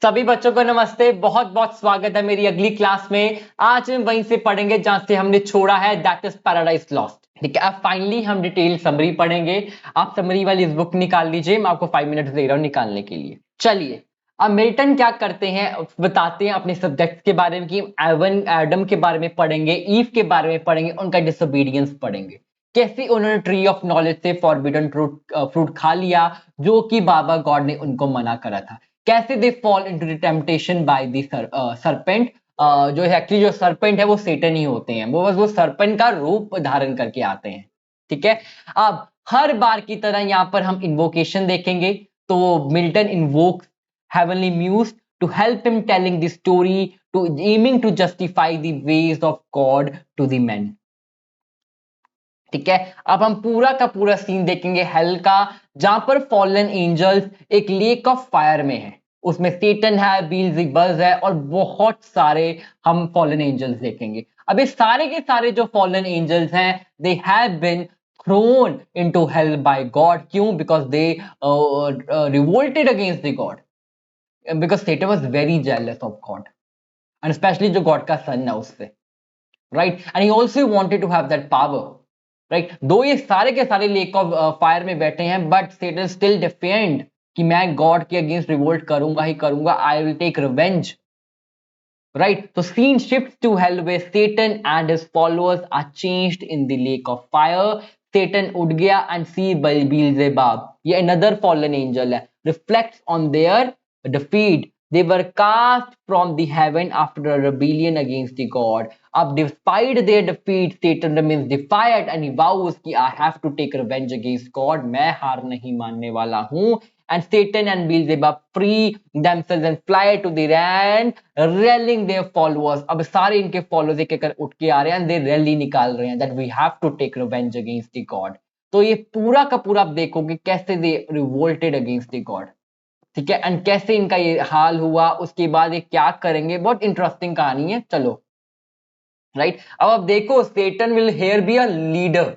सभी बच्चों को नमस्ते। बहुत बहुत स्वागत है मेरी अगली क्लास में। आज हम वहीं से पढ़ेंगे जहां से हमने छोड़ा है, दैट इज पैराडाइज लॉस्ट। ठीक है, अब फाइनली हम डिटेल समरी पढ़ेंगे। आप समरी वाली इस बुक निकाल लीजिए, मैं आपको 5 मिनट दे रहा हूं निकालने के लिए। चलिए, अब मिल्टन क्या करते हैं बताते हैं अपने सब्जेक्ट के बारे में कि एडम के बारे में पढ़ेंगे, ईव के बारे में पढ़ेंगे, उनका डिसोबीडियंस पढ़ेंगे, कैसे उन्होंने ट्री ऑफ नॉलेज से फॉरबिडन फ्रूट खा लिया जो कि बाबा गॉड ने उनको मना करा था, कैसे they fall into the temptation by the serpent. जो एक्चुअली जो सरपेंट है वो सेटन ही होते हैं, वो बस वो सरपेंट का रूप धारण करके आते हैं। ठीक है, अब हर बार की तरह यहाँ पर हम इन्वोकेशन देखेंगे। तो Milton invokes heavenly muse to help him telling the story, to aiming to justify the ways of God to the man. ठीक है, अब हम पूरा का पूरा सीन देखेंगे हेल का, जहां पर फॉलन एंजल्स एक लेक ऑफ फायर में है। उसमें सेटन है, बील्ज़ेबुल है और बहुत सारे हम फॉलन एंजल्स देखेंगे। अब ये सारे के सारे जो फॉलन एंजल्स हैं, they have been thrown into hell by God. क्यों? Because they revolted against the God, because Satan was very jealous of God and specially जो गॉड का सन है उससे, right. And he also wanted to have that power, right. दो ये सारे के सारे लेक ऑफ फायर में बैठे हैं, बट सेटन स्टिल डिफेंड कि मैं गॉड के अगेंस्ट रिवोल्ट करूंगा ही करूंगा, I will take revenge, right. तो scene shifts to hell where Satan and his followers are changed in the lake of fire. Satan उठ गया एंड सी बील्ज़ेबub, ये अनदर फॉलन एंजल है, reflects on their defeat. They were cast from the heaven after a rebellion against the God. अब despite their defeat, Satan remains defiant and he vows कि I have to take revenge against God. मैं हार नहीं मानने वाला हूँ. And Satan and Beelzebub free themselves and fly to the land, rallying their followers. अब सारे इनके followers एक एक उठ के आ रहे हैं and they rally निकाल रहे हैं that we have to take revenge against the God. तो ये पूरा का पूरा आप देखोगे कैसे they revolted against the God. ठीक है, एंड कैसे इनका ये हाल हुआ, उसके बाद ये क्या करेंगे, बहुत इंटरेस्टिंग कहानी है। चलो, राइट। अब देखो, Satan will here be a leader.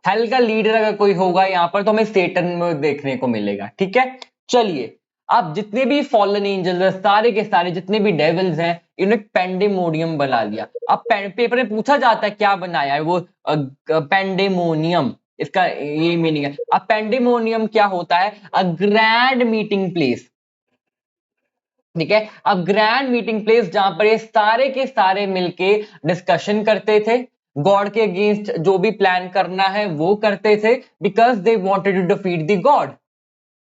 Hell का लीडर अगर कोई होगा यहाँ पर तो हमें सेटन में देखने को मिलेगा। ठीक है, चलिए, अब जितने भी फॉलन एंजल्स हैं, सारे के सारे जितने भी डेविल्स हैं, इन्होंने पेंडेमोनियम बना लिया। अब पेपर में पूछा जाता है क्या बनाया है वो, पेंडेमोनियम, इसका ये मीनिंग है। अब पेंडेमोनियम क्या होता है? A grand meeting place. ठीक है, अब ग्रैंड मीटिंग प्लेस जहां पर ये सारे के सारे मिलके डिस्कशन करते थे, गॉड के अगेंस्ट जो भी प्लान करना है वो करते थे, because they wanted to defeat the God.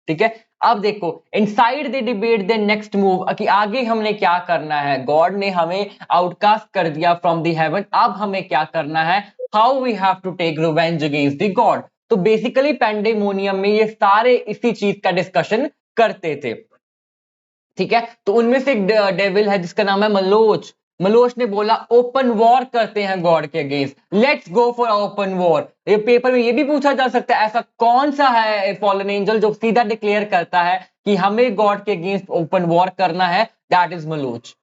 ठीक है, अब देखो, inside they debate the next move कि आगे हमने क्या करना है। गॉड ने हमें आउटकास्ट कर दिया फ्रॉम द हेवन, अब हमें क्या करना है, how we have to take revenge against the God. तो बेसिकली पेंडेमोनियम में ये सारे इसी चीज का डिस्कशन करते थे। ठीक है, तो उनमें से एक डेविल है जिसका नाम है मलोच। मलोच ने बोला ओपन वॉर करते हैं गॉड के against, let's go for open war. ये पेपर में ये भी पूछा जा सकता है ऐसा कौन सा है फॉलन एंजल जो सीधा डिक्लेयर करता है कि हमें गॉड के अगेंस्ट ओपन वॉर करना है, दैट इज मलोच।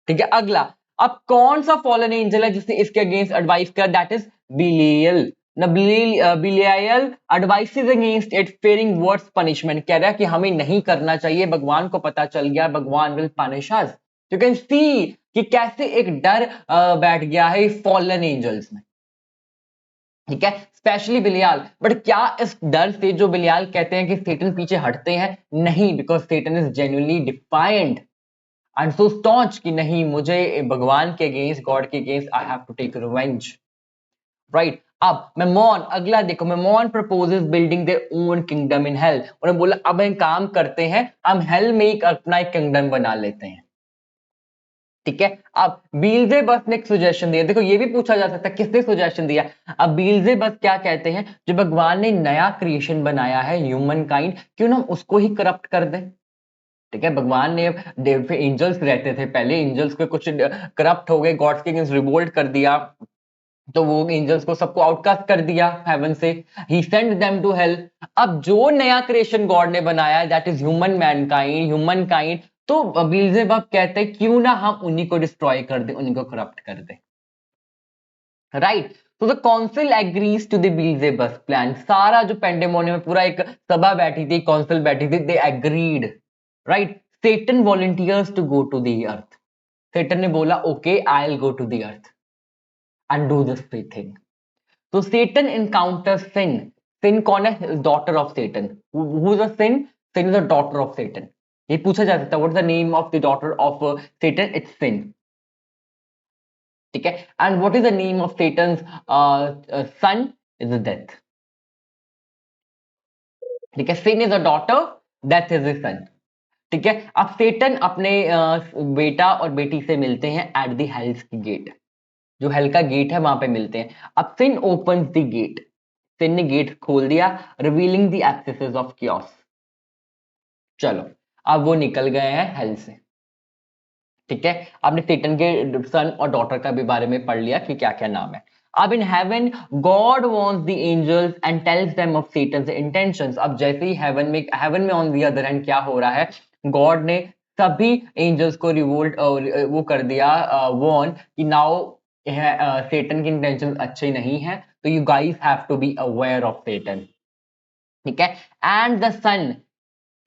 ठीक है, अगला, अब कौन सा फॉलन एंजल है जिसने इसके अगेंस्ट एडवाइस किया, that is Belial. Belial advises against it fearing worse punishment, कह रहा है कि हमें नहीं करना चाहिए, भगवान को पता चल गया, भगवान will punish us. You can see कि कैसे एक डर बैठ गया है फॉलन एंजल्स में। ठीक है, स्पेशली बिलियाल। बट क्या इस डर से जो बिलियाल कहते हैं कि सेटन पीछे हटते हैं? नहीं, because Satan is genuinely defiant and so staunch कि नहीं, मुझे भगवान के अगेंस्ट, गॉड के against I have to take revenge, right. अब मेमोन, अगला देखो, Mammon proposes building their own kingdom in hell. उन्होंने बोला अब हम काम करते हैं, हम हेल में एक अपना एक किंगडम बना लेते हैं। ठीक है, अब बील्ज़ेबब ने एक सजेशन दिया। देखो, ये भी पूछा जा सकता है किसने सजेशन दिया। अब बील्ज़ेबब क्या कहते हैं, जो भगवान ने नया क्रिएशन बनाया है ह्यूमन काइंड, क्यों ना हम उसको ही करप्ट कर दें। ठीक है, भगवान ने एंजल्स रहते थे पहले, एंजल्स के कुछ करप्ट हो गए, गॉड्स के अगेंस्ट रिवोल्ट कर दिया, तो वो एंजल्स को सबको आउटकास्ट कर दिया हेवन से, ही सेंड देम टू हेल। अब जो नया क्रिएशन गॉड ने बनाया, दैट इज ह्यूमन काइंड। तो बील्ज़ेबब कहते हैं क्यों ना हम उन्हीं को डिस्ट्रॉय कर दे, उन्हीं को करप्ट कर दे, राइट। तो the council agrees to the Beelzebub plan. सारा जो पेंडेमोनियम में पूरा एक सभा बैठी थी, काउंसिल बैठी थी, they agreed, right. Satan volunteers to go to the earth. Satan ने बोला okay, I'll go to the earth and do this free thing. So Satan encounters sin. Sin कौन है? Daughter of Satan. Who's a sin? Sin is the daughter of Satan. ये पूछा जा सकता है, what is the name of the daughter of Satan? It's sin. ठीक है? And what is the name of Satan's son? Is the death. ठीक है? Sin is a daughter, death is the son. ठीक है? अब सेटन अपने बेटा और बेटी से मिलते हैं एट द हेल्स की गेट, जो हेल का गेट है वहां पे मिलते हैं। अब सिन ओपन्स द गेट, सिन ने गेट खोल दिया, revealing the axes of chaos. चलो अब वो निकल गए हैं हेल से। ठीक है, आपने सेटन के सन और डॉटर का भी बारे में पढ़ लिया कि क्या क्या नाम है। अब in heaven God wants the angels and tells them of Satan's intentions. अब जैसे ही हेवन में ऑन द अदर हैंड क्या हो रहा है, गॉड ने सभी एंजल्स को रिवोल्ट वो कर दिया, वॉर्न कि नाउ सेटन के इंटेंशंस अच्छे नहीं है, तो you guys have to be aware of Satan. ठीक है, एंड द सन,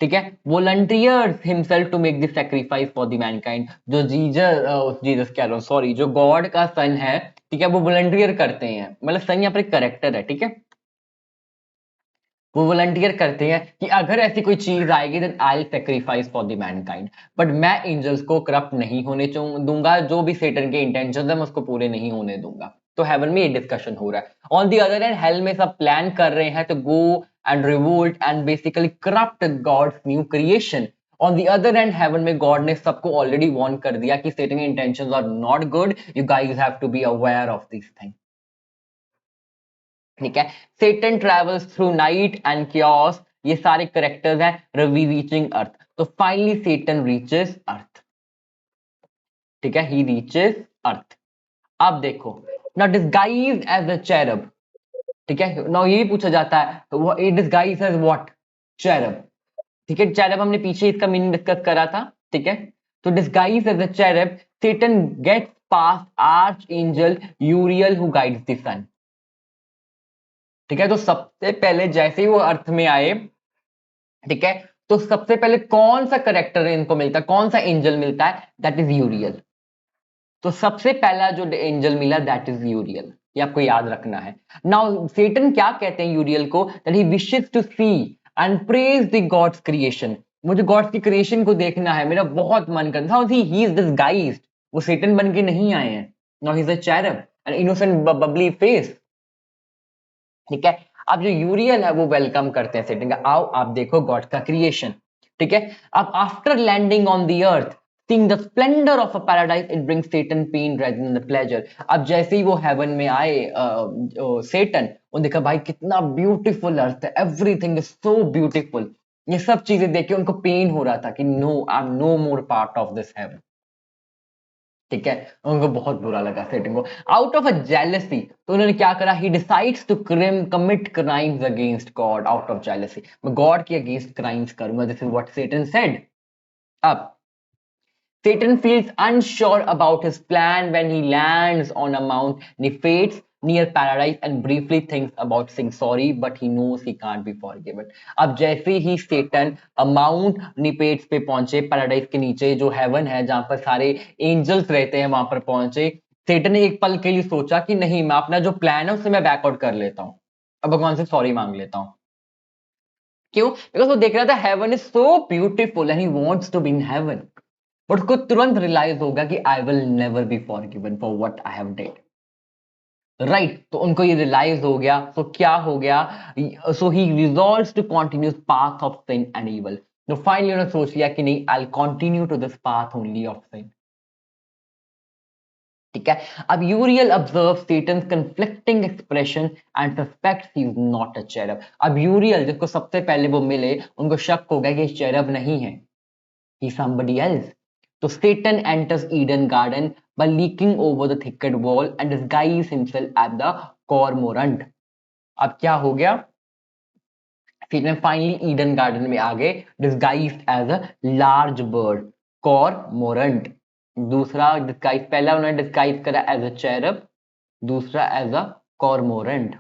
ठीक है, volunteers himself to make the sacrifice for the mankind. जो जीसस कह रहा हूं, सॉरी, जो गॉड का सन है, ठीक है, वो वॉलंटियर करते हैं, मतलब सन यहाँ पर एक करेक्टर है। ठीक है, वो वॉलंटियर करते हैं कि अगर ऐसी कोई चीज आएगी then I will sacrifice for the mankind, but मैं एंजल्स को करप्ट नहीं होने दूंगा, जो भी सेटन के इंटेंशन है मैं उसको पूरे नहीं होने दूंगा। तो हेवन में ये डिस्कशन हो रहा है। On the other hand hello में सब प्लान कर रहे हैं to go and revolt and basically corrupt God's new creation. On the other hand, heaven में God ने सबको already warn कर दिया कि Satan के intentions are not good. You guys have to be aware of these things. ठीक है, Satan travels through night and chaos. ये सारे करेक्टर्स हैं रवि रीचिंग अर्थ। तो फाइनली Satan reaches अर्थ। ठीक है, he reaches अर्थ। अब देखो, now disguised as a cherub, ठीक है, नाउ ये पूछा जाता है इट डिस्गाइज एज व्हाट? चेरब। ठीक है, चेरब हमने पीछे इसका मीनिंग डिस्कस करा था। ठीक है, तो disguise as a cherub Satan gets past archangel Uriel who guides the सन। ठीक है, तो सबसे पहले जैसे ही वो अर्थ में आए, ठीक है, तो सबसे पहले कौन सा करेक्टर इनको मिलता है, कौन सा एंजल मिलता है? That is यूरियल। तो सबसे पहला जो एंजल मिला दैट इज यूरियल, ये आपको याद रखना है। नाउ सेटन क्या कहते हैं यूरियल को? That he wishes to see and praise the God's creation. मुझे गॉड्स की क्रिएशन को देखना है, मेरा बहुत मन करता है। ही इज डिस्गाइज्ड, वो सेटन बन के नहीं आए हैं। Now he is a cherub an innocent bubbly face. ठीक है, अब जो यूरियल है वो वेलकम करते हैं सेटन का, आओ आप देखो गॉड का क्रिएशन। ठीक है, अब after landing on the earth seeing the splendor of a paradise it brings Satan pain rather than the pleasure। अब जैसे ही वो हेवन में आए सेटन, उन्होंने देखा भाई कितना ब्यूटीफुल अर्थ है, एवरीथिंग इज सो ब्यूटीफुल। ये सब चीजें देख के उनको पेन हो रहा था कि no, I am no more part of this heaven. ठीक है, उनको बहुत बुरा लगा सेटन को। आउट ऑफ अ जेलसी, तो उन्होंने क्या करा? He decides to commit crimes against God out of jealousy. मैं गॉड के अगेंस्ट क्राइम्स करूंगा, this is what Satan said. अब Satan feels unsure about his plan when he lands on a Mount Nefetes near paradise and briefly thinks about saying sorry, but he knows he can't be forgiven। अब जैसे ही Satan mount निपेट्स पे पहुंचे, paradise के नीचे जो haven है जहां पर सारे एंजल्स रहते हैं, वहां पर पहुंचे, सेटन ने एक पल के लिए सोचा कि नहीं, मैं अपना जो प्लान है उससे मैं बैकआउट कर लेता हूं, अब भगवान से सॉरी मांग लेता हूं। क्यों? बिकॉज वो देख रहा था heaven is so beautiful and he wants to be in heaven, but उसको तुरंत रियलाइज होगा कि I will never be forgiven for what I have did. Right, तो उनको ये रियलाइज हो गया, तो क्या हो गया? So he resolves to continue path of sin and evil. तो फाइनली उन्होंने सोच लिया कि नहीं, I will continue to this path only of sin. ठीक है, अब Uriel observe Satan's conflicting expression and suspects he is not a cherub. अब यूरियल जिसको सबसे पहले वो मिले, उनको शक हो गया कि चेरब नहीं है, he somebody else. So Satan enters Eden Garden by leaking over the thicket wall and disguises himself as the cormorant। अब क्या हो गया? Satan finally Eden Garden में आ गए, disguised as a large bird, cormorant। दूसरा disguise, पहला उन्होंने disguise करा एज अ चेरब, दूसरा as a cormorant,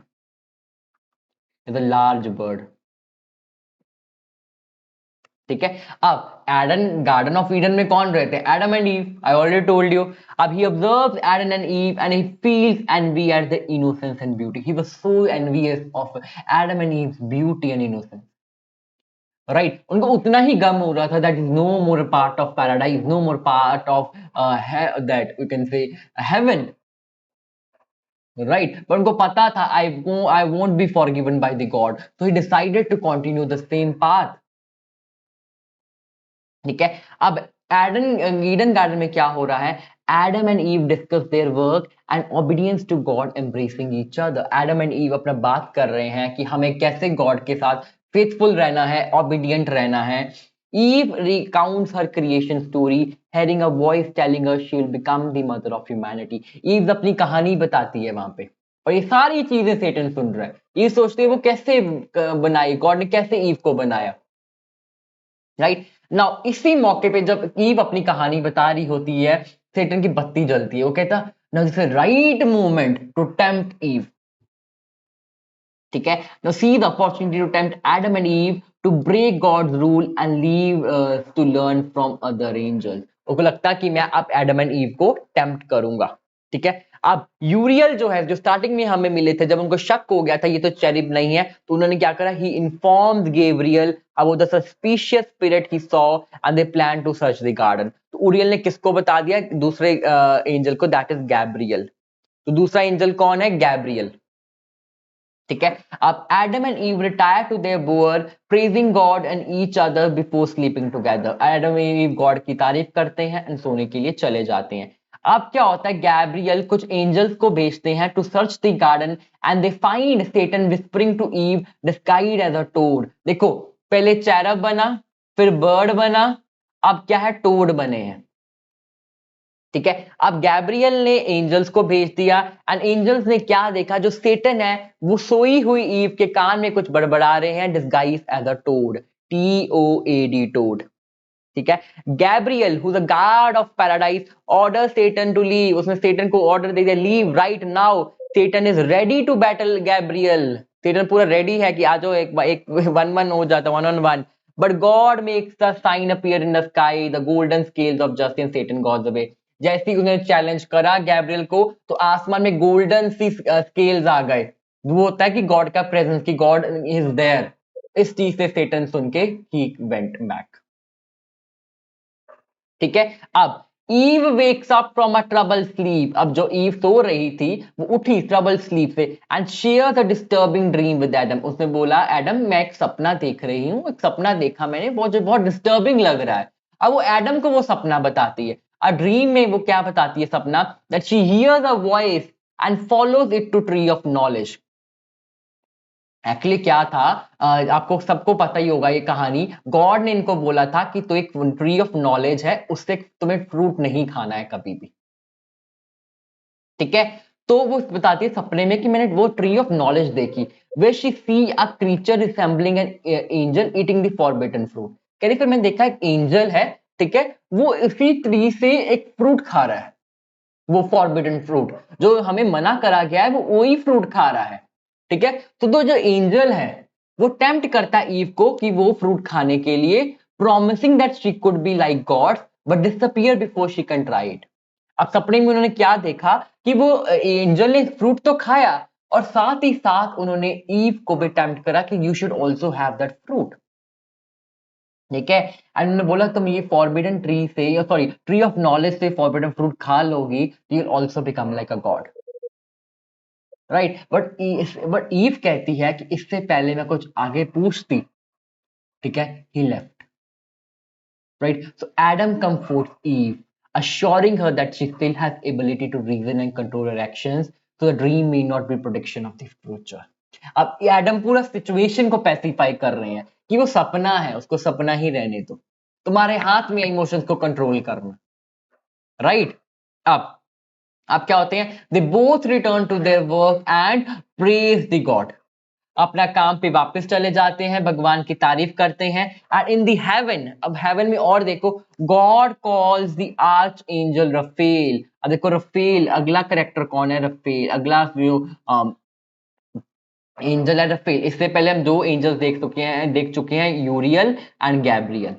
as a large bird. ठीक है। अब एडन गार्डन ऑफ ईडन में कौन रहते हैं? Adam and Eve, I already told you. अब he observes Adam and Eve and he feels envy at the innocence and beauty. He was so envious of Adam and Eve's beauty and innocence, right. उनको उतना ही गम हो रहा था that is no more part of paradise, no more part of that we can say heaven, right. पर उनको पता था I won't be forgiven bye the God, so he decided to continue the same path. ठीक है। अब Aiden Eden garden में क्या हो रहा है? Adam and Eve discuss their work and obedience to God, embracing each other. Adam and Eve अपना बात कर रहे हैं कि हमें कैसे गॉड के साथ फेथफुल रहना है, ओबीडियंट रहना है। Eve recounts her creation story, hearing a voice telling her she will become the mother of humanity। Eve अपनी कहानी बताती है वहां पे, और ये सारी चीजें सेटन सुन रहा है। ये सोचते हैं वो कैसे बनाई, गॉड ने कैसे ईव को बनाया, राइट। नाउ इसी मौके पे जब ईव अपनी कहानी बता रही होती है, सेटन की बत्ती जलती है। वो कहता, now this is right moment to tempt Eve. ठीक है। Now see the opportunity to tempt Adam and Eve to break God's rule and leave to learn from other angels. उनको लगता कि मैं अब एडम एंड ईव को tempt करूंगा। ठीक है। अब यूरियल जो है, जो स्टार्टिंग में हमें मिले थे, जब उनको शक हो गया था ये तो चेरिब नहीं है, तो उन्होंने क्या करा? He informed Gabriel about the suspicious spirit he saw and they plan to search the garden. तो ऊरियल ने किसको बता दिया? दूसरे एंजल को, दैट इज गैब्रियल। तो दूसरा एंजल कौन है? गैब्रियल। ठीक है। अब Adam and Eve retire to their bower praising God and each other before sleeping together. Adam and Eve God की तारीफ करते हैं एंड सोने के लिए चले जाते हैं। अब क्या होता है? गैब्रियल कुछ एंजल्स को भेजते हैं to search the garden and they find Satan whispering to Eve disguised as a toad. देखो, पहले चैरब बना, फिर बर्ड बना, अब क्या है? टोड बने हैं। ठीक है। अब गैब्रियल ने एंजल्स को भेज दिया एंड एंजल्स ने क्या देखा? जो सेटन है वो सोई हुई ईव के कान में कुछ बड़बड़ा रहे हैं, disguise as a toad, TOAD, toad. ठीक है। Gabriel who the guard of paradise order Satan to leave. उसने सेटन को ऑर्डर दे दिया, leave right now. Satan is ready to battle Gabriel. Satan पूरा रेडी है कि आ जाओ, एक वन वन हो जाता, one on one. But God makes the sign appear in the sky, the golden scales of justice. Satan goes away. जैसे ही उन्हें चैलेंज करा गैब्रियल को, तो आसमान में गोल्डन सी स्केल्स आ गए। वो होता है कि गॉड का प्रेजेंस, कि गॉड इज देयर। इस चीज से सेटन सुन के ही वेंट बैक। ठीक है। अब Eve wakes up from a trouble sleep. अब जो ईव सो रही थी वो उठी ट्रबल स्लीप से and share a disturbing dream with Adam. उसने बोला, एडम मैं एक सपना देख रही हूँ, एक सपना देखा मैंने, बहुत बहुत डिस्टर्बिंग लग रहा है। अब वो एडम को वो सपना बताती है। अ ड्रीम में वो क्या बताती है सपना? That she hears a voice and follows it to tree of knowledge. Actually क्या था, आपको सबको पता ही होगा ये कहानी। गॉड ने इनको बोला था कि तो एक ट्री ऑफ नॉलेज है, उससे तुम्हें फ्रूट नहीं खाना है कभी भी। ठीक है। तो वो बताती है सपने में कि मैंने वो ट्री ऑफ नॉलेज देखी, where she see a creature resembling an angel eating the forbidden fruit. कह रही फिर मैंने देखा एक एंजल है, ठीक है, वो इसी ट्री से एक फ्रूट खा रहा है, वो फॉरबिडन फ्रूट जो हमें मना करा गया है, वो वही फ्रूट खा रहा है। ठीक है। तो दो जो एंजल है वो टेम्प्ट करता है ईव को कि वो फ्रूट खाने के लिए, promising that she could be like God but disappear before she can try it. अब सपने में उन्होंने क्या देखा कि वो एंजल ने फ्रूट तो खाया, और साथ ही साथ उन्होंने ईव को भी टेम्प्ट करा कि you should also have that fruit. ठीक है। एंड उन्होंने बोला तुम ये फॉरबिडन ट्री से, या सॉरी ट्री ऑफ नॉलेज से फॉरबिडन फ्रूट खा लोगी, you will also become like a god, right. But Eve कहती है कि इससे पहले मैं कुछ आगे पूछती। ठीक है। He left, right. So Adam comforts Eve, assuring her that she still has ability to reason and control her actions, so the dream may not be prediction of the future। अब एडम पूरा situation को pacify कर रहे हैं कि वो सपना है, उसको सपना ही रहने दो, तुम्हारे हाथ में इमोशंस को कंट्रोल करना, राइट। अब क्या होते हैं? They both return to their work and praise the God. अपना काम पे वापस चले जाते हैं, भगवान की तारीफ करते हैं। एंड इन दी हेवन, अब हेवन में और देखो, God calls the arch angel Raphael. अब देखो रफेल, अगला करेक्टर कौन है? रफेल, अगला जो एंजल एंड रफेल, इससे पहले हम दो एंजल्स देख चुके हैं यूरियल एंड गैब्रियल।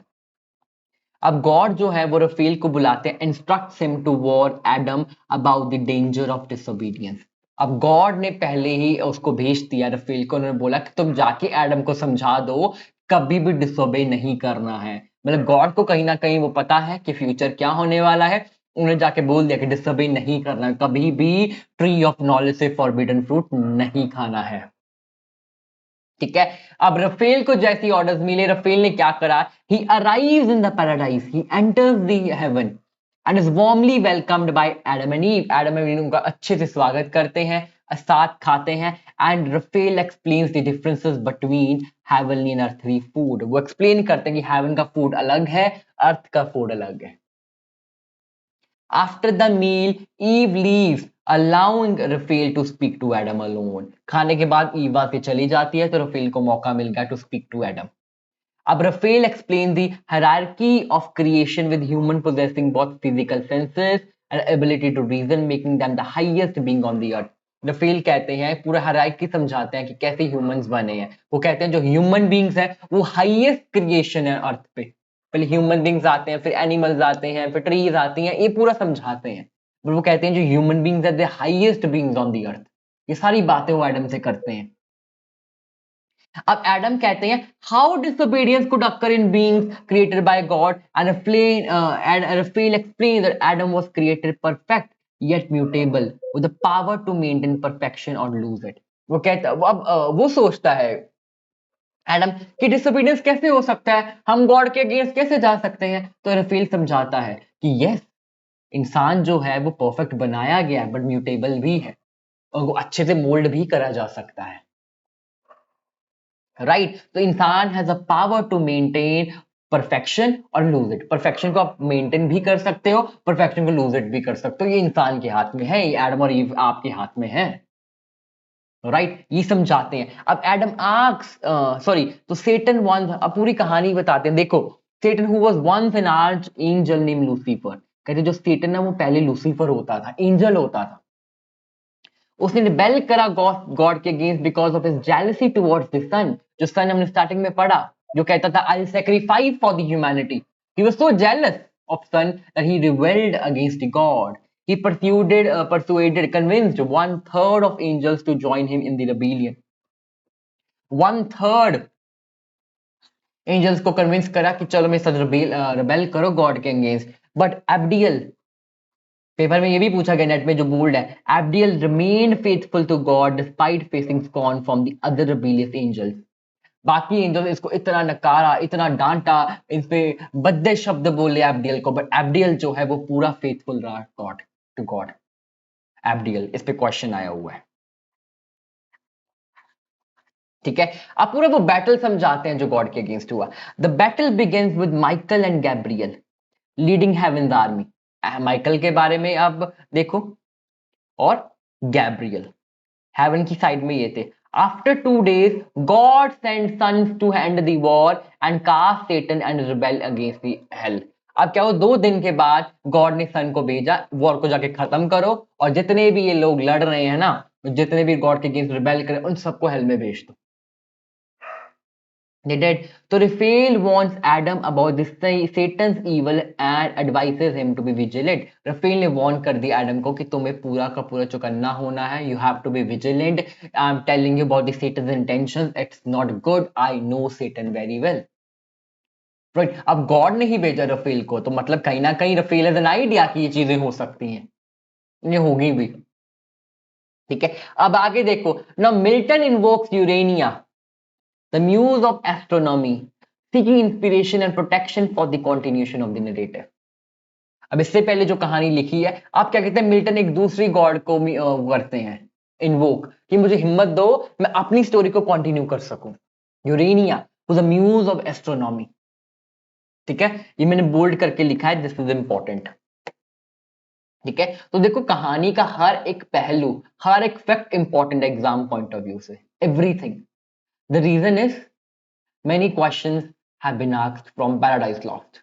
अब गॉड जो है वो रफेल को बुलाते हैं, instructs him to warn Adam about the danger of disobedience. अब गॉड ने पहले ही उसको भेज दिया रफेल को, उन्होंने बोला कि तुम जाके एडम को समझा दो कभी भी डिसोबे नहीं करना है। मतलब गॉड को कहीं ना कहीं वो पता है कि फ्यूचर क्या होने वाला है, उन्हें जाके बोल दिया कि डिसोबे नहीं करना है, कभी भी ट्री ऑफ नॉलेज से फॉरबिडन फ्रूट नहीं खाना है। ठीक है। अब रफेल को जैसी ऑर्डर्स मिले, रफेल ने क्या करा, he arrives in the paradise, he enters the heaven and is warmly welcomed by Adam and Eve. Adam and Eve उनका अच्छे से स्वागत करते हैं, साथ खाते हैं। And Raphael explains the differences between heavenly and earthly food. वो एक्सप्लेन करते हैं कि हेवन का फूड अलग है, अर्थ का फूड अलग है। After the meal, Eve leaves, allowing Raphael to speak to Adam alone. खाने के बाद ईव वहां से चली जाती है, तो रफेल को मौका मिल गया to speak to Adam. अब Rafale explain the hierarchy of creation with human possessing both physical senses and ability to reason, making them the highest being on the earth. Raphael कहते हैं, पूरा हायरार्की समझाते हैं कि कैसे ह्यूमंस बने हैं। वो कहते हैं जो ह्यूमन बींग्स हैं वो हाईएस्ट क्रिएशन है अर्थ पे। पहले ह्यूमन बींग्स आते हैं, फिर एनिमल्स आते हैं, फिर ट्रीज आती हैं, ये पूरा समझाते हैं। फिर वो कहते हैं जो ह्यूमन बींग्स है the highest beings on the earth. ये सारी बातें वो एडम से करते हैं। अब एडम कहते हैं how disobedience could occur in beings created by God and Raphael explain that Adam was created perfect yet mutable with the power to maintain perfection or lose it। वो कहता वो सोचता है एडम कि डिसोबीडियंस कैसे हो सकता है, हम गॉड के अगेंस्ट कैसे जा सकते हैं। तो रफेल समझाता है कि यस, इंसान जो है वो परफेक्ट बनाया गया है बट म्यूटेबल भी है, और वो अच्छे से मोल्ड भी करा जा सकता है। राइट तो इंसान has a power to maintain perfection और लूज इट। परफेक्शन को आप मेंटेन भी कर सकते हो, परफेक्शन को लूज इट भी कर सकते हो। ये इंसान के हाथ में है, ये एडम और ईव आपके हाथ में है। राइट ये समझाते हैं। अब एडम आस्क्स सॉरी तो सेटन वन, अब पूरी कहानी बताते हैं। देखो Satan who was once an archangel name Lucifer, कहते जो सेटन है वो पहले लूसीफर होता था, एंजल होता था। उसने रिबेल करा गॉड के against because of his jealousy towards the son. जो सन हमने स्टार्टिंग में पढ़ा, जो कहता था I sacrifice for the humanity. He was so jealous of son that he rebelled against God. He persuaded, convinced 1/3 of angels to join him in the rebellion. 1/3 angels को convince करा कि चलो मेरे साथ रिबेल करो गॉड के against. But एब्डियल, paper में ये भी पूछा गया नेट में जो बोल्ड है, Abdiel remain faithful to God despite facing scorn from the other rebellious angels. बाकी एंजल्स इसको इतना नकारा, इतना डांटा, इन पे बद्दे शब्द बोले एब्डियल को, बट एब्डियल जो है वो पूरा फेथफुल रहा गॉड टू गॉड। एब्डियल, इस पे क्वेश्चन आया हुआ है। ठीक है, आप पूरा वो बैटल समझाते हैं जो गॉड के अगेंस्ट हुआ। The battle begins with Michael and Gabriel leading heaven's army. Michael के बारे में आप देखो, और गैब्रियल हेवन की साइड में ये थे। After 2 days God send sons to end the war and cast Satan and rebel against the hell. अब क्या हो, 2 दिन के बाद गॉड ने सन को भेजा, वॉर को जाके खत्म करो, और जितने भी ये लोग लड़ रहे हैं ना, जितने भी गॉड के अगेंस्ट रिबेल करें, उन सबको हेल में भेज दो। They did. So Raphael warns Adam about this Satan's evil and advises him to be vigilant. Raphael ने warn कर दिया Adam को कि तुम्हें पूरा का पूरा चौकन्ना होना है. You have to be vigilant. I'm telling you about the Satan's intentions. It's not good. I know Satan very well. Right. अब गॉड ने ही भेजा रफेल को, तो मतलब कहीं ना कहीं रफेल हैज एन आइडिया कि ये चीजें हो सकती हैं, ये होगी भी। ठीक है, अब आगे देखो ना, Milton invokes Urania, the muse of astronomy, seeking inspiration and protection for the continuation of the narrative। अब इससे पहले जो कहानी लिखी है, आप क्या कहते हैं, मिल्टन एक दूसरी गॉड को करते हैं इन्वोक कि मुझे हिम्मत दो, मैं अपनी स्टोरी को कंटिन्यू कर सकूं। Urania was a muse of astronomy। ठीक है, ये मैंने बोल्ड करके लिखा है, दिस इज इंपॉर्टेंट। ठीक है, तो देखो कहानी का हर एक पहलू, हर एक fact important exam point of view से, everything. The reason is many questions have been asked from Paradise Lost।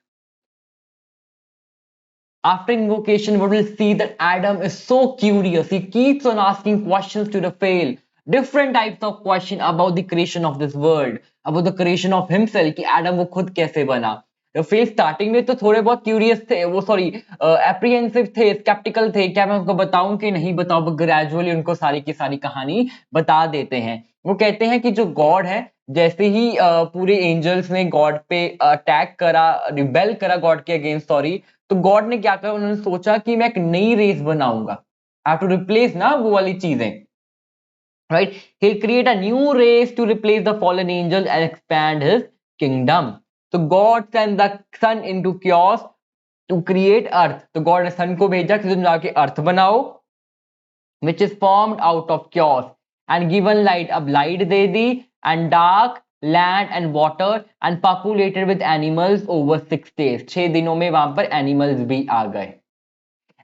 After invocation, we will see that Adam is so curious. He keeps on asking questions to Raphael. Different types of question about the creation of this world, about the creation of himself, कि Adam वो खुद कैसे बना। फिर starting में तो थोड़े बहुत क्यूरियस थे वो, सॉरी एप्रीहेंसिव थे, स्केप्टिकल थे, क्या मैं उनको बताऊं कि नहीं बताऊं, ग्रेजुअली उनको सारी की सारी कहानी बता देते हैं। वो कहते हैं कि जो गॉड है, जैसे ही पूरे एंजल्स ने गॉड पे अटैक करा, रिबेल करा गॉड के अगेंस्ट, सॉरी, तो गॉड ने क्या करा, उन्होंने सोचा कि मैं एक नई रेस बनाऊंगा, आई हैव टू रिप्लेस ना वो वाली चीजें, right? He'll create a new race to replace the fallen angels and expand his kingdom. So God sent the sun into chaos to create earth. तो गॉड ने सन को भेजा कि तुम जाके अर्थ बनाओ, which is formed out of chaos and given light, अब light they the, and dark land and water and populated with animals over 6 days, 6 दिनों में वहां पर एनिमल्स भी आ गए।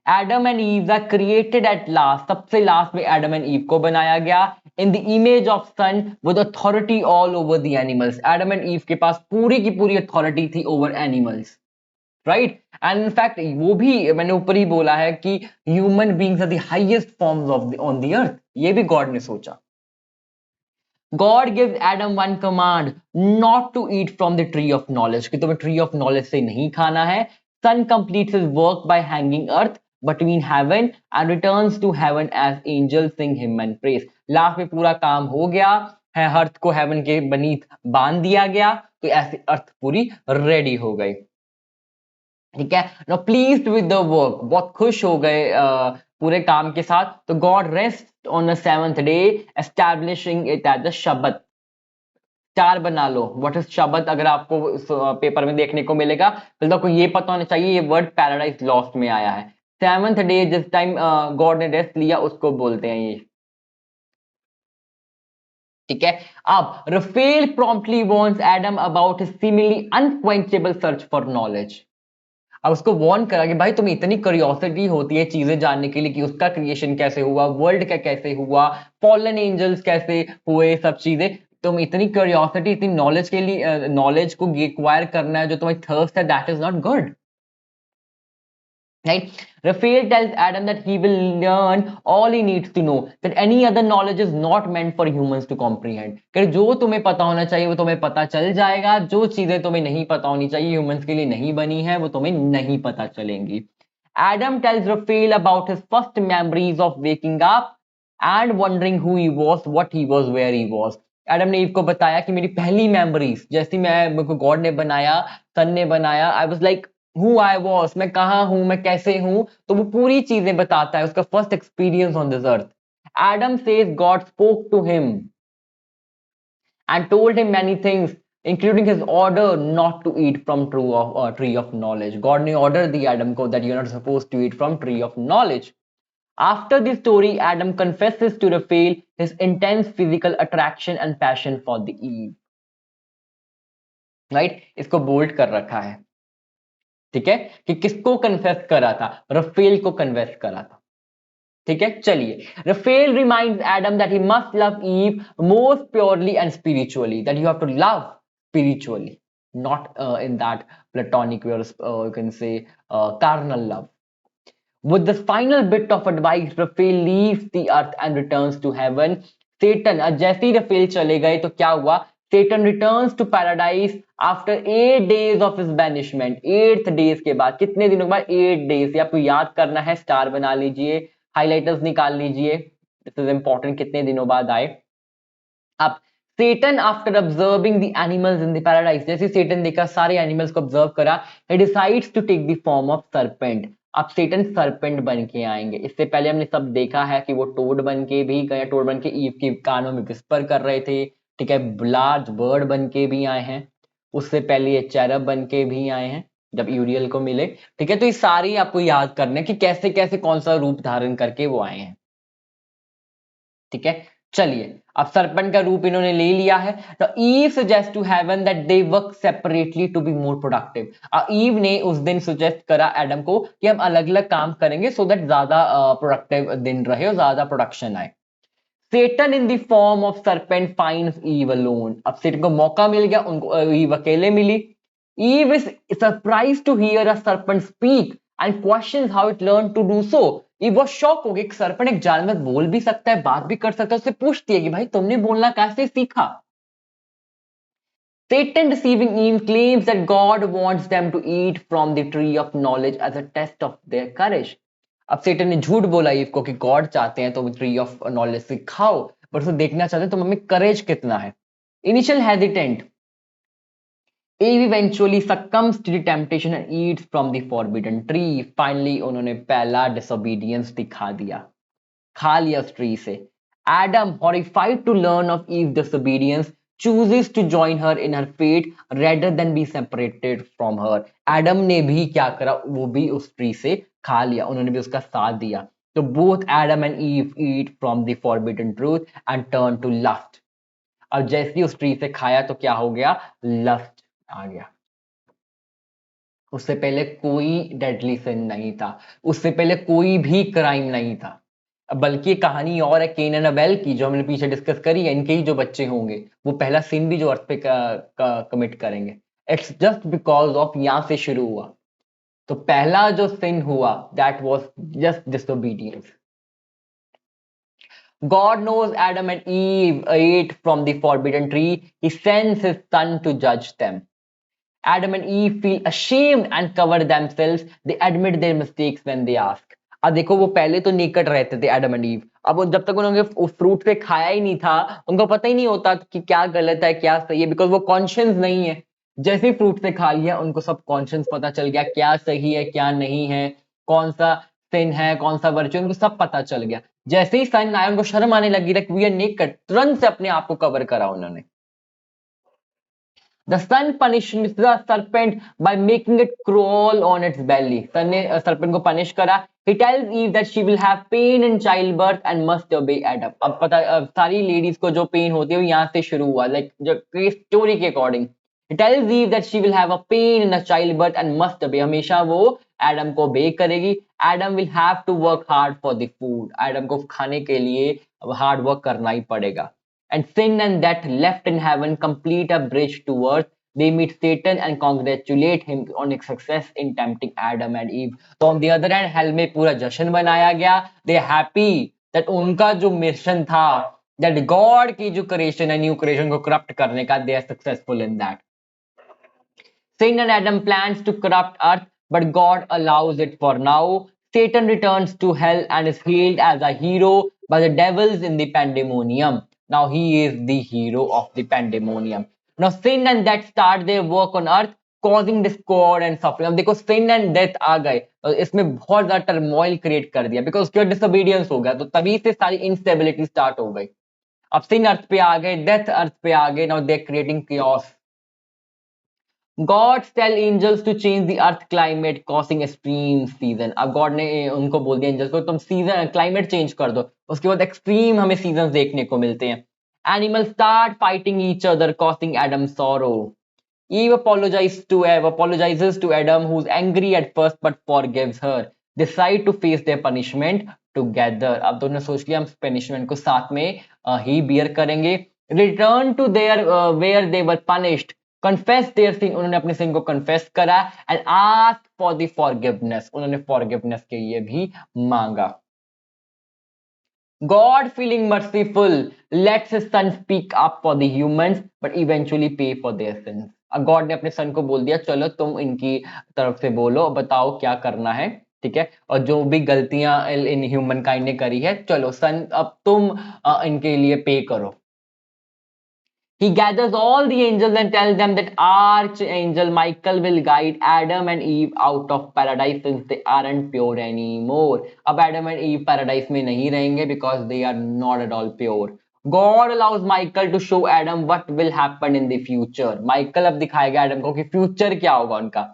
Adam and Eve are created at last, सबसे last में एडम एंड ईव को बनाया गया in the image of son with authority all over the animals. Adam and Eve के पास पूरी की पूरी अथॉरिटी थी over animals, right? And in fact वो भी मैंने ऊपर ही बोला है कि human beings are the highest forms of on the earth, ये भी गॉड ने सोचा। God gives Adam one command not to eat from the tree of knowledge, कि तुम्हें tree of knowledge से नहीं खाना है। Son completes his work by hanging earth between heaven and returns to heaven as angels sing hymn and praise। Last में पूरा काम हो गया है, अर्थ को हेवन के beneath बांध दिया गया, तो ऐसे अर्थ पूरी रेडी हो गई। ठीक है, no pleased with the work, बहुत खुश हो गए पूरे काम के साथ। तो God rest on the seventh day establishing it as the Sabbath. चार बना लो, व्हाट इज शब्बत, अगर आपको पेपर में देखने को मिलेगा, फिर तो ये पता होना चाहिए ये वर्ड पैराडाइज लॉस्ट में आया है। सेवंथ डे जिस टाइम गॉड ने रेस्ट लिया उसको बोलते हैं ये। ठीक है, अब Raphael promptly warns Adam about his seemingly unquenchable search for knowledge. अब उसको वार्न करा कि भाई तुम्हें इतनी क्यूरियोसिटी होती है चीजें जानने के लिए कि उसका क्रिएशन कैसे हुआ, वर्ल्ड का कैसे हुआ, फॉलन एंजल्स कैसे हुए, सब चीजें, तुम इतनी क्यूरियोसिटी, इतनी नॉलेज के लिए नॉलेज को एक्वायर करना है, जो तुम्हें थर्स्ट है, that is not good, right? Raphael tells Adam that he will learn all he needs to know, that any other knowledge is not meant for humans to comprehend। कि जो तुम्हें पता होना चाहिए वो तुम्हें पता चल जाएगा, जो चीजें तुम्हें नहीं पता होनी चाहिए, ह्यूमंस के लिए नहीं बनी है, वो तुम्हें नहीं पता चलेंगी। Adam tells Raphael about his first memories of waking up and wondering who he was, what he was, where he was। Adam ने ईव को बताया कि मेरी पहली मेमोरीज, जैसी मैं, मेरे को गॉड ने बनाया, सन ने बनाया, I was like who I was, मैं कहाँ हूं, मैं कैसे हूं, तो वो पूरी चीजें बताता है, उसका first experience on this earth. Adam says God spoke to him and told him many things, including his order not to eat from tree of knowledge। God ने order दी एडम को that you're not supposed to eat from tree of knowledge। After this story, Adam confesses to Raphael his intense physical attraction and passion for the Eve। right? इसको bold कर रखा है, ठीक है, कि किसको कन्फेस करा था, रफेल को कन्फेस करा था। ठीक है, चलिए, Raphael reminds Adam that he must love Eve most purely and spiritually, that you have to love spiritually, not in that platonic way, or you can say carnal love। With this final bit of advice, Raphael leaves the earth and returns to heaven। Satan, जैसे ही Rafale चले गए तो क्या हुआ, Satan returns to paradise after 8 days of his banishment। 8th days के बाद, कितने दिनों के बाद, 8 days। ये आपको याद करना है, स्टार बना लीजिए, हाइलाइटर्स निकाल लीजिए, दिस इज इंपॉर्टेंट, कितने दिनों बाद आए। अब Satan after observing the animals in the paradise, जैसे Satan देखा, सारे एनिमल्स को ऑब्जर्व करा, he decides to take the form of serpent। अब सेटन सरपेंट बन के आएंगे। इससे पहले हमने सब देखा है कि वो टोड बन के भी गए, टोड बन के ईव के कानों में विस्पर कर रहे थे, ठीक है, लार्ज बर्ड बन के भी आए हैं, उससे पहले ये चैरब बन के भी आए हैं जब यूरियल को मिले, ठीक है। तो ये सारी आपको याद करना है कि कैसे कैसे कौन सा रूप धारण करके वो आए हैं, ठीक है। चलिए, अब सरपंच का रूप इन्होंने ले लिया है। तो Eve suggest to heaven that they work separately to be more productive. Eve ने उस दिन सजेस्ट करा एडम को कि हम अलग अलग काम करेंगे सो दैट ज्यादा प्रोडक्टिव दिन रहे और ज्यादा प्रोडक्शन आए। Satan in the form of serpent finds Eve alone. अब सेटन को मौका मिल गया, उनको ईव अकेले मिली। Eve is surprised to hear a serpent speak and questions how it learned to do so। ये बहुत शॉक हो गई, सरपंच एक जाल में बोल भी सकता है, बात भी कर सकता है, उससे पूछती है कि भाई तुमने बोलना कैसे सीखा। Satan deceiving Eve claims that God wants them to eat from the tree of knowledge as a test of their courage. अब सेटन ने झूठ बोला ईव को कि गॉड चाहते हैं तुम ट्री ऑफ नॉलेज से खाओ, पर उसको देखना चाहते हैं तुम्हारे में करेज कितना है। Initial hesitant, Eve eventually succumbs to the temptation and eats from the forbidden tree. Finally उन्होंने पहला disobedience दिखा दिया, खा लिया उस ट्री से। Adam, horrified to learn of Eve's disobedience, chooses to join her in her fate rather than be separated from her. Adam ने भी क्या करा, वो भी उस ट्री से खा लिया, उन्होंने भी उसका साथ दिया। तो both Adam and Eve eat from the forbidden truth and turn to lust. अब जैसे ही उस ट्री से खाया तो क्या हो गया, लस्ट आ गया। उससे पहले कोई डेडली सिन नहीं था, उससे पहले कोई भी क्राइम नहीं था। बल्कि कहानी और है केन एंड अबेल की, जो हमने पीछे डिस्कस करी है, इनके ही जो बच्चे होंगे वो पहला सिन भी जो अर्थ पे कमिट करेंगे। इट्स जस्ट बिकॉज ऑफ यहां से शुरू हुआ। तो पहला जो सिन हुआ that was just disobedience. God knows Adam and Eve ate from the forbidden tree. He sends his son to judge them. Adam and Eve feel ashamed and cover themselves. They admit their mistakes when they ask. अब देखो वो पहले तो नेकट रहते थे Adam and ewe, अब जब तक उन्होंने उस फ्रूट से खाया ही नहीं था उनको पता ही नहीं होता कि क्या गलत है क्या सही है, बिकॉज वो कॉन्शियस नहीं है। जैसे ही फ्रूट से खा लिया उनको सब कॉन्शियस पता चल गया, क्या सही है क्या नहीं है, कौन सा सिन है कौन सा वर्च्यू, उनको सब पता चल गया। जैसे ही सन आया उनको शर्म आने लगी, लाइक वी आर नेकड, तुरंत से अपने आप को कवर करा उन्होंने। The sun punishes the serpent by making it crawl on its belly. सन ने serpent को punish करा. He tells Eve that she will have pain in childbirth and must obey Adam. अब पता सारी ladies को जो pain होती है वो यहाँ से शुरू हुआ, like जो story के according. He tells Eve that she will have a pain in a childbirth and must obey. हमेशा वो Adam को obey करेगी. Adam will have to work hard for the food. Adam को खाने के लिए hard work करना ही पड़ेगा. And sin and death left in heaven complete a bridge to earth. They meet Satan and congratulate him on his success in tempting Adam and Eve. तो on the other hand, hell में पूरा जश्न बनाया गया. They are happy that उनका जो mission था, that God की जो creation है, new creation को corrupt करने का, they are successful in that. Sin and Adam plans to corrupt earth, but God allows it for now. Satan returns to hell and is hailed as a hero by the devils in the pandemonium. Now he is the hero of the pandemonium. Now sin and death start their work on earth, causing discord and suffering. अब देखो sin and death आ गए तो इसमें बहुत ज्यादा turmoil create कर दिया, because उसके बाद डिसोबीडियंस हो गया, तो तभी से सारी इंस्टेबिलिटी स्टार्ट हो गई। अब sin अर्थ पे आ गए, डेथ अर्थ पे आ गए, now they are creating chaos. Gods tell angels to change the earth climate causing extreme season. अब गॉड ने उनको बोल दिया एंजल्स को तुम सीजन क्लाइमेट चेंज कर दो, उसके बाद एक्सट्रीम हमें सीजन देखने को मिलते हैं। Animals start fighting each other causing Adam sorrow. Eve apologizes to Adam, who's angry at first but forgives her. Decide to face their punishment together. अब दोनों सोच लिया हम punishment को साथ में ही bear करेंगे। Return to their where they were punished. Confess their sin. उन्होंने अपने sin को confess करा and ask for the forgiveness. उन्होंने forgiveness के लिए भी मांगा। God, feeling merciful, lets his son speak up for the humans, but eventually pay for their sins. अब गॉड ने अपने सन को बोल दिया चलो तुम इनकी तरफ से बोलो, बताओ क्या करना है, ठीक है, और जो भी गलतियां इन ह्यूमन काइंड ने करी है चलो सन अब तुम इनके लिए पे करो। He gathers all the angels and tells them that Archangel Michael will guide Adam and Eve out of paradise since they aren't pure anymore. अब Adam and Eve paradise में नहीं रहेंगे because they are not at all pure. God allows Michael to show Adam what will happen in the future. Michael अब दिखाएगा Adam को कि future क्या होगा उनका।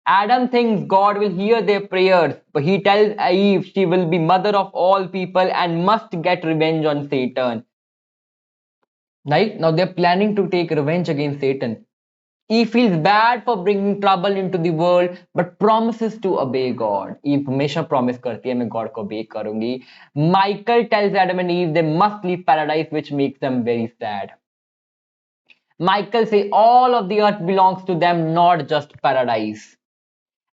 Adam thinks God will hear their prayers, but he tells Eve she will be mother of all people and must get revenge on Satan. Right? Now they're planning to take revenge against Satan. Eve feels bad for bringing trouble into the world, but promises to obey God. Eve हमेशा promise करती है मैं God को obey करूंगी. Michael tells Adam and Eve they must leave paradise, which makes them very sad. Michael says all of the earth belongs to them, not just paradise.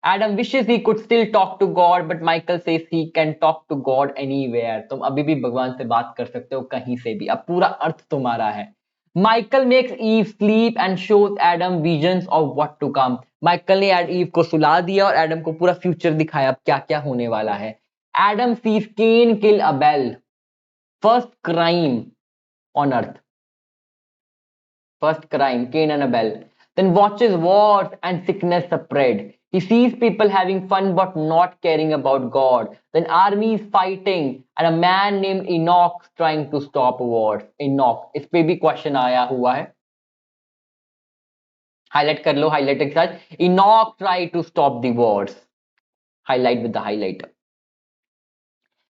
Adam wishes he could still talk to God, but Michael says he can talk to God anywhere. तुम अभी भी भगवान से बात कर सकते हो कहीं से भी. अब पूरा अर्थ तुम्हारा है. Michael makes Eve sleep and shows Adam visions of what to come. Michael ने Eve को सुला दिया और Adam को पूरा फ्यूचर दिखाया अब क्या क्या होने वाला है. Adam sees Cain kill Abel. First crime on earth. First crime, Cain and Abel. Then watches wars and sickness spread. He sees people having fun but not caring about God. Then armies fighting and a man named Enoch trying to stop wars. Enoch, इस पे भी question आया हुआ है. Highlight कर लो, highlighter के साथ. Enoch tried to stop the wars. Highlight with the highlighter.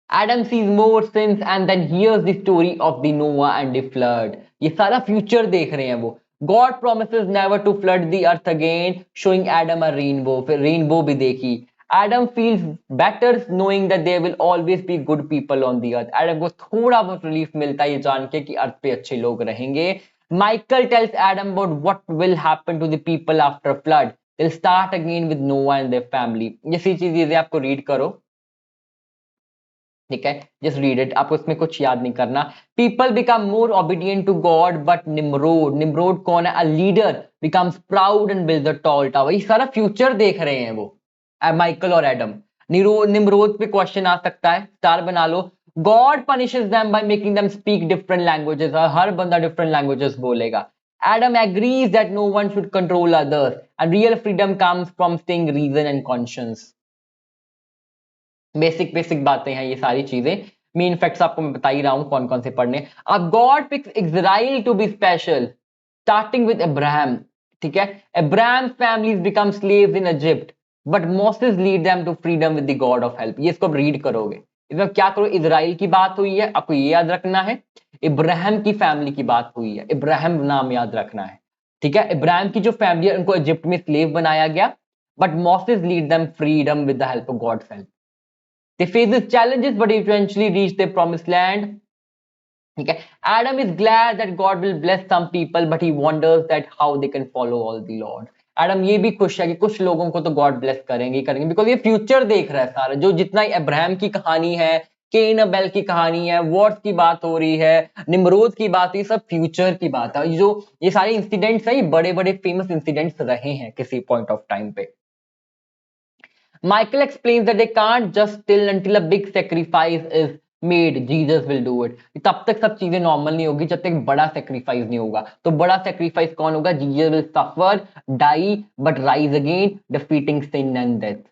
Adam sees more sins and then hears the story of the Noah and the flood. ये सारा फ्यूचर देख रहे हैं वो. God promises never to flood the earth again, showing Adam a rainbow. फिर rainbow भी देखी. Adam feels better knowing that there will always be good people on the earth. Adam को थोड़ा बहुत रिलीफ मिलता है ये जान के कि अर्थ पे अच्छे लोग रहेंगे. Michael tells Adam about what will happen to the people after flood. They'll start again with Noah and their family. ये सी चीजें आपको रीड करो. ठीक है, जस्ट रीड इट. आपको इसमें कुछ याद नहीं करना. People become more obedient to God but Nimrod कौन है? A leader becomes proud and build the tall tower. ये सारा फ्यूचर देख रहे हैं वो माइकल और एडम. निम्रोद पे क्वेश्चन आ सकता है, स्टार बना लो. God punishes them by making them speak different languages. हर बंदा डिफरेंट लैंग्वेजेस बोलेगा. Adam agrees that no one should control others and real freedom comes from staying reason and conscience. Basic बातें हैं ये सारी चीजें. मेन फैक्ट्स आपको मैं बता ही रहा हूं कौन कौन से पढ़ने. अब God picks Israel to be special starting with Abraham. ठीक है, Abraham families become slaves in Egypt but Moses lead them to freedom with the God of help. ये इसको रीड करोगे. इसमें क्या करो, इजराइल की बात हुई है, आपको ये याद रखना है. इब्राहिम की फैमिली की बात हुई है, इब्राहिम नाम याद रखना है. ठीक है, इब्राहिम की जो फैमिली है उनको इजिप्ट में स्लेव बनाया गया but Moses lead them freedom with the help of God's help. They face these challenges but eventually reach their promised land. Okay. Adam is glad that God will bless some people but he wonders that how they can follow all the Lord. Adam ये भी खुश है कि कुछ लोगों को तो God bless करेंगे बिकॉज ये फ्यूचर देख रहा है सारा. जो जितना अब्राहम की कहानी है, केन अबेल की कहानी है, वॉर्स की बात हो रही है, निम्रोद की बात, ये सब फ्यूचर की बात है. जो ये सारे इंसिडेंट्स है, ये बड़े बड़े फेमस इंसिडेंट्स रहे हैं किसी पॉइंट ऑफ टाइम पे. Michael explains that they can't just till until a big sacrifice is made. Jesus will do it. तब तक सब चीजें नॉर्मल नहीं होगी जब तक बड़ा सेक्रीफाइस नहीं होगा. तो बड़ा सेक्रीफाइस कौन होगा? Jesus will suffer, die, but rise again, defeating sin and death.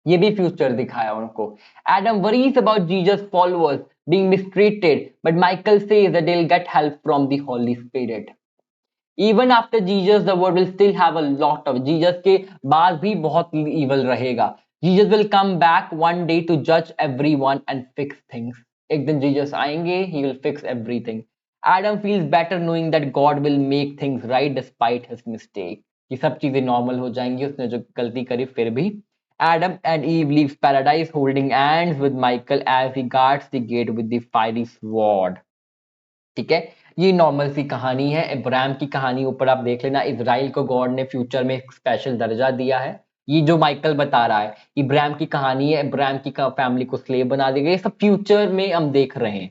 ये भी फ्यूचर दिखाया उनको. Adam worries about Jesus followers being mistreated, but Michael says that they'll get help from the Holy Spirit. Even after Jesus, the world will still have a lot of. Jesus के बाद भी बहुत evil रहेगा. Jesus will come back one day to judge everyone and fix things. एक दिन Jesus आएंगे, he will fix everything. Adam feels better knowing that God will make things right despite his mistake. ये सब चीजें normal हो जाएंगी, उसने जो गलती करी फिर भी. Adam and Eve leaves paradise holding hands with Michael as he guards the gate with the fiery sword. ठीक है, ये नॉर्मल सी कहानी है. इब्राहिम की कहानी ऊपर आप देख लेना. इजराइल को गॉड ने फ्यूचर में एक स्पेशल दर्जा दिया है. ये जो माइकल बता रहा है इब्राहिम की कहानी है. इब्राहिम की फैमिली को स्लेव बना दी गई. सब फ्यूचर में हम देख रहे हैं.